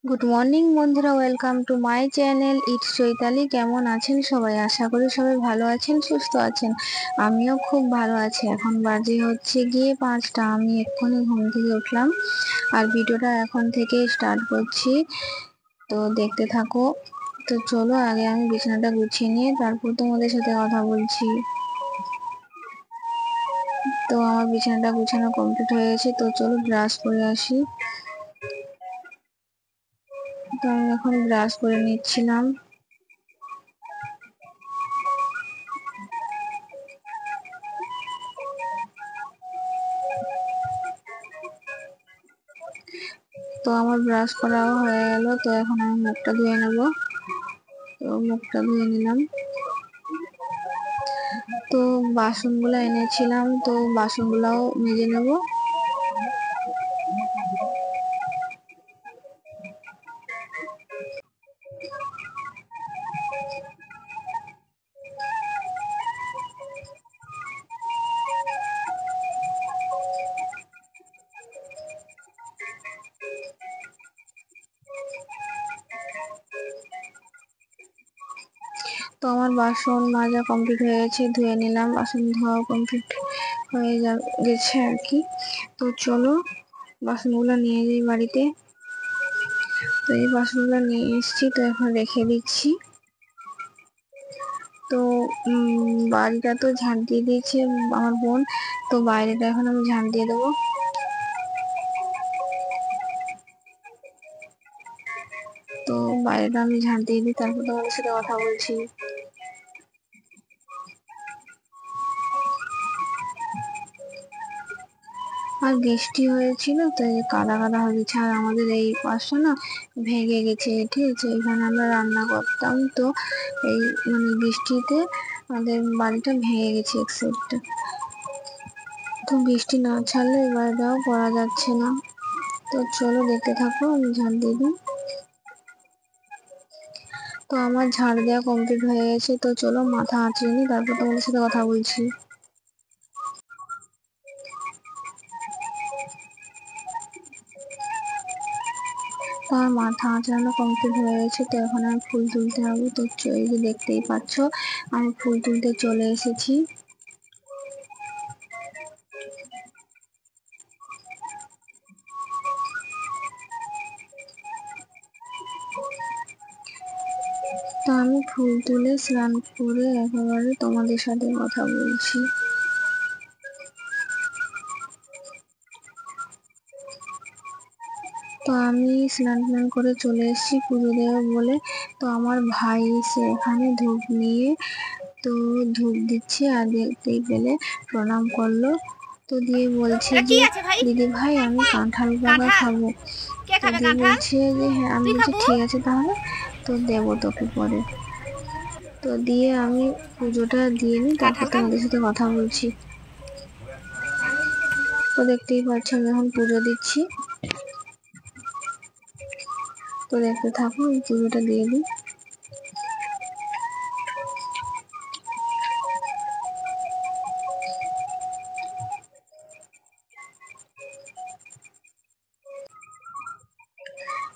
Good morning বন্ধুরা, welcome to my channel it's Chaitali. কেমন আছেন সবাই? আশা করি সবাই ভালো আছেন, সুস্থ আছেন। আমিও খুব ভালো আছি। এখন বাজে হচ্ছে গিয়ে 5টা। আমি এক্ষুনি ঘুম থেকে উঠলাম আর ভিডিওটা এখন থেকে স্টার্ট করছি, তো দেখতে থাকো। তো চলো, আগে আমি বিছানাটা গুছিয়ে নিয়ে তারপর তোমাদের সাথে কথা বলছি। তো আমার বিছানাটা গুছানো কমপ্লিট হয়ে গেছে, তো চলো ব্রাশ করে আসি। তো আমি এখন ব্রাশ করে নিচ্ছিলাম। তো আমার ব্রাশ করাও হয়ে গেল। তো এখন আমি মুখটা ধুয়ে নেব। তো মুখটা ধুয়ে নিলাম। তো বাসনগুলো এনেছিলাম, তো বাসনগুলাও মেজে নেব। তো আমার বাসন মাজা কমপ্লিট হয়ে গেছে, ধুয়ে নিলাম। বাসন ধোয়া কমপ্লিট হয়ে গেছে আর কি। তো চলো বাসনগুলো নিয়ে যাই বাড়িতে। তো এই বাসনগুলো নিয়ে এসেছি, তো এখন রেখে দিচ্ছি। তো বাড়িটা তো ঝাঁট দিয়ে দিয়েছে আমার বোন, তো বাইরেটা এখন আমি ঝাঁট দিয়ে দেবো। তো বাইরেটা আমি ঝাঁট দিয়ে দিই, তারপর তোমাদের সাথে কথা বলছি। আর বৃষ্টি হয়েছিল, তো এই কাদা কাদা হয়ে গেছে। আর আমাদের এই পাশটা না ভেঙে গেছে, ঠিক আছে। এখানে আমরা রান্না করতাম, তো এই বৃষ্টিতে আমাদের বাড়িটা ভেঙে গেছে এক সাইডটা। তো বৃষ্টি না ছাড়লে এই বাড়িটাও করা যাচ্ছে না। তো চলো দেখতে থাকো, আমি ঝাড় দিয়ে দিই। তো আমার ঝাড় দেওয়া কমপ্লিট হয়ে গেছে। তো চলো মাথা আঁচড়ে নিই, তারপর তোমাদের সাথে কথা বলছি। তো আমার মাথা আঁচড়ানো কমপ্লিট হয়ে গেছে। তো এখন আমি ফুল তুলতে হবে। তো এই যে দেখতেই পাচ্ছ, আমি ফুল তুলতে চলে এসেছি। তো আমি ফুল তুলে স্নান করে একেবারে তোমাদের সাথে কথা বলছি। তো আমি স্নান করে চলে এসেছি পুজো দেবো বলে। তো আমার ভাই এসে এখানে ধূপ নিয়ে তো ধূপ দিচ্ছে, আর দেখতেই পেলে প্রণাম করলো। তো দিয়ে বলছে যে দিদি ভাই আমি কাঁঠাল পাকা খাবো। তো দিয়ে বলছে যে হ্যাঁ, আমি বলছি ঠিক আছে তাহলে, তো দেবো তোকে পরে। তো দিয়ে আমি পুজোটা দিয়ে নিই, তারপর তোমাদের সাথে কথা বলছি। তো দেখতেই পাচ্ছ আমি এখন পুজো দিচ্ছি। তো দেখতে থাকো, আমি পুজোটা দিয়ে দিই।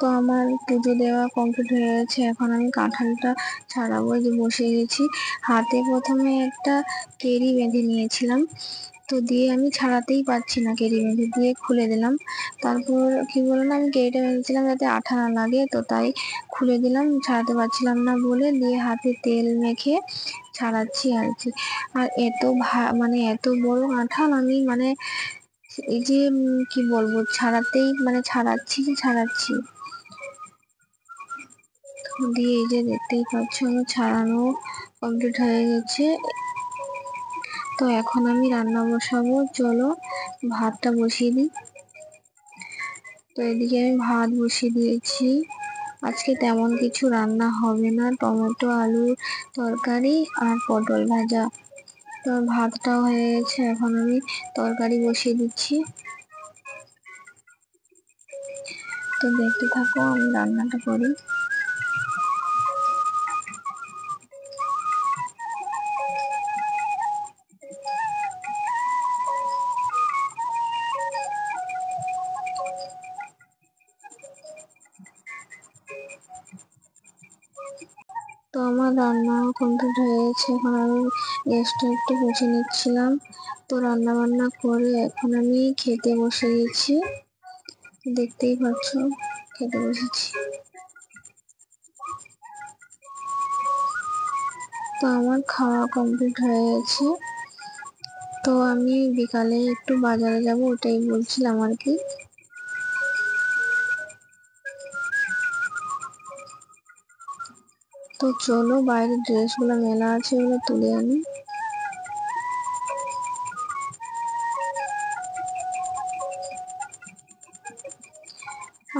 তো আমার পুজো দেওয়া কমপ্লিট হয়ে গেছে। এখন আমি কাঁঠালটা ছাড়াবো, যে বসে গেছি। হাতে প্রথমে একটা কেরি বেঁধে নিয়েছিলাম, তো দিয়ে আমি ছাড়াতেই পারছি না, কেরি বেঁধে দিয়ে খুলে দিলাম। তারপর কি বললাম, আমি কেরিটা বেঁধেছিলাম যাতে আঠা না লাগে, তো তাই খুলে দিলাম, ছাড়াতে পারছিলাম না বলে। দিয়ে হাতে তেল মেখে ছাড়াচ্ছি আর কি। আর এত এত বড় কাঁঠাল, আমি এই যে কি বলবো, ছাড়াতেই ছাড়াচ্ছি। দিয়ে এই যে দেখতেই পাচ্ছ আমার ছাড়ানো কমপ্লিট হয়ে গেছে। তো এখন আমি রান্না বসাবো, চলো ভাতটা বসিয়ে দিই। তো এদিকে আমি ভাত বসিয়ে দিয়েছি। আজকে তেমন কিছু রান্না হবে না, টমেটো আলুর তরকারি আর পটল ভাজা। তো ভাতটাও হয়ে গেছে, এখন আমি তরকারি বসিয়ে দিচ্ছি। তো দেখতে থাকো, আমি রান্নাটা করি। তো আমার রান্না কমপ্লিট হয়ে গেছে, এখন আমি গ্যাসটা একটু মুছে নিচ্ছিলাম। তো রান্না বান্না করে এখন আমি খেতে বসে গেছি, দেখতেই পাচ্ছ খেতে বসেছি। তো আমার খাওয়া কমপ্লিট হয়ে গেছে। তো আমি বিকালে একটু বাজারে যাব, ওটাই বলছিলাম আর কি। তো চলো বাইরের ড্রেসগুলো মেলা আছে, ওগুলো তুলে আনি।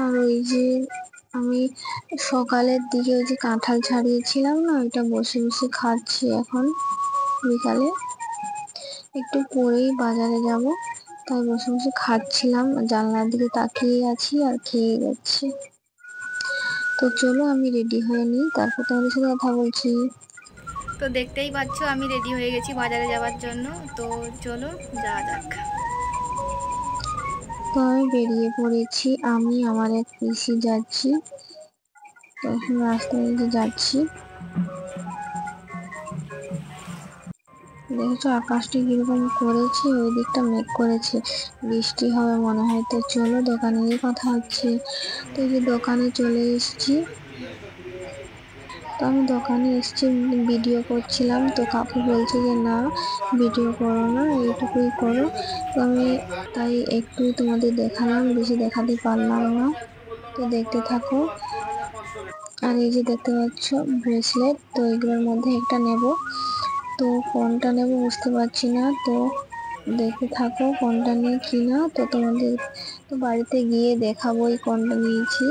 আর ওই যে আমি সকালের দিকে ওই যে কাঁঠাল ছাড়িয়েছিলাম না, ওইটা বসে বসে খাচ্ছি এখন বিকালে। একটু পরেই বাজারে যাব, তাই বসে বসে খাচ্ছিলাম, জানলার দিকে তাকিয়ে আছি আর খেয়ে যাচ্ছি। তো চলো আমি রেডি হয়ে নিই, তারপর তোমাদের সাথে কথা বলছি। তো দেখতেই পাচ্ছ আমি রেডি হয়ে গেছি বাজারে যাওয়ার জন্য। তো চলো যাওয়া যাক। তো আমি বেরিয়ে পড়েছি, আমি আমার এক পিসি যাচ্ছি। তো এখন রাস্তায় দিয়ে যাচ্ছি, দেখেছো আকাশটা কিরকম করেছে, ওই দিকটা মেঘ করেছে, বৃষ্টি হবে মনে হয়। তো চলো দোকানে গিয়ে কথা হচ্ছে। তো এই যে দোকানে চলে এসেছি। তো আমি দোকানে এসেছি, ভিডিও করছিলাম। তো কাকু বলছে যে না ভিডিও করো না, এইটুকুই করো। তো আমি তাই একটু তোমাদের দেখালাম, বেশি দেখাতে পারলাম না। তো দেখতে থাকো। আর এই যে দেখতে পাচ্ছ ব্রেসলেট, তো এগুলোর মধ্যে একটা নেব। তো কোনটা নেব বুঝতে পারছি না, তো দেখতে থাকো কোনটা নিয়ে কিনা। তো তোমাদের তো বাড়িতে গিয়ে দেখাবোই কোনটা নিয়েছি।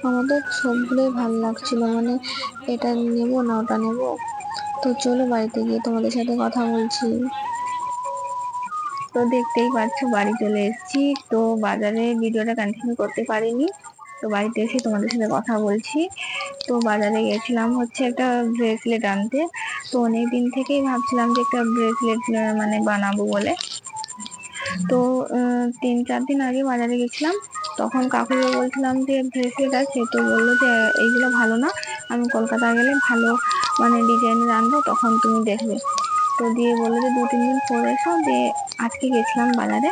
আমাদের সবগুলোই ভালো লাগছিল, মানে এটা নেব না ওটা নেব। তো চলো বাড়িতে গিয়ে তোমাদের সাথে কথা বলছি। তো দেখতেই পাচ্ছ বাড়ি চলে এসেছি। তো বাজারে ভিডিওটা কন্টিনিউ করতে পারিনি, তো বাড়িতে এসে তোমাদের সাথে কথা বলছি। তো বাজারে গেছিলাম হচ্ছে একটা ব্রেসলেট আনতে। তো অনেকদিন থেকেই ভাবছিলাম যে একটা ব্রেসলেট মানে বানাবো বলে। তো 3-4 দিন আগে বাজারে গেছিলাম, তখন কাকুকে বলছিলাম যে ব্রেসলেট আছে, তো বললো যে এইগুলো ভালো না, আমি কলকাতা গেলে ভালো মানে ডিজাইনের আনবো, তখন তুমি দেখবে। তো দিয়ে বললো যে 2-3 দিন পরে এসো। দিয়ে আজকে গেছিলাম বাজারে,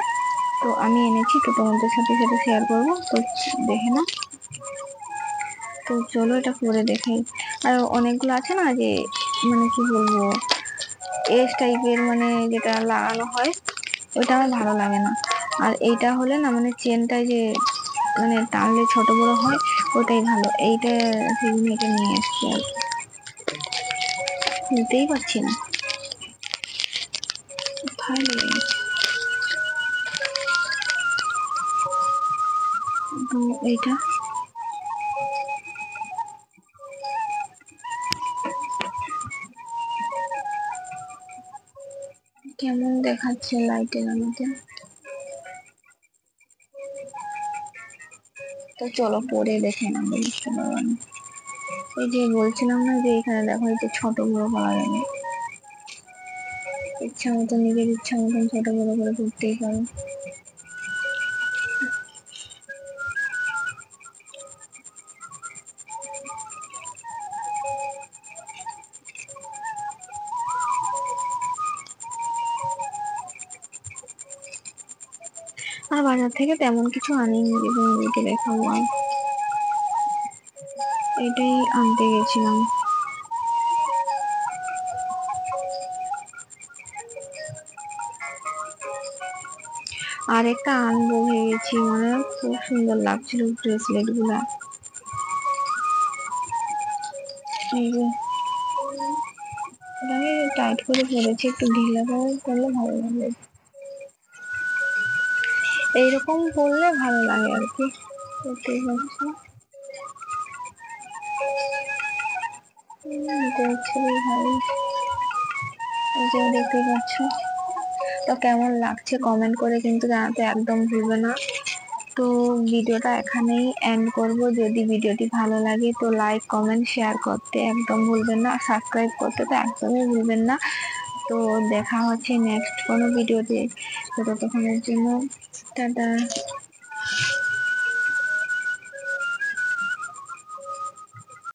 তো আমি এনেছি, তো তোমাদের সাথে সেটা শেয়ার করবো। তো দেখে না, তো চলো এটা পরে দেখে। আর অনেকগুলো আছে না যে মানে কি বলবো এস টাইপের, মানে যেটা লাগানো হয়, ওইটা আমার ভালো লাগে না। আর এইটা হলে না মানে চেনটা যে মানে টানলে ছোট বড় হয়, ওটাই ভালো। এইটা সেদিন এটা নিয়ে এসছি আর নিতেই পারছি না, কোথায় লেগে গেছে। তো এইটা কেমন দেখাচ্ছে লাইটের মধ্যে। তো চলো পরে দেখে নেবো, বুঝতে পারবো না। এই যে বলছিলাম না যে এখানে দেখো এই যে ছোট বড় করা যাবে, ইচ্ছা মতন নিজের ইচ্ছা মতন ছোট বড় করে করতেই পারো। আর বাজার থেকে তেমন কিছু আনিনি যে তোমাদেরকে দেখাবো, আর এটাই আনতে গেছিলাম। আর একটা আনবো ভেবেছি, মানে খুব সুন্দর লাগছিল ব্রেসলেট গুলা। এই যে এটাকে টাইট করে পরেছি, একটু ঢিলা করে পরলে ভালো লাগে, এইরকম পরলে ভালো লাগে আর কি। দেখতেই পাচ্ছি দেখছি ভাই, এই যে দেখতেই পাচ্ছ। তো কেমন লাগছে কমেন্ট করে কিন্তু জানাতে একদম ভুলবে না। তো ভিডিওটা এখানেই এন্ড করব। যদি ভিডিওটি ভালো লাগে তো লাইক কমেন্ট শেয়ার করতে একদম ভুলবেন না, সাবস্ক্রাইব করতে তো একদমই ভুলবেন না। তো দেখা হচ্ছে নেক্সট কোনো ভিডিওতে, তো ততক্ষণের জন্য টাটা।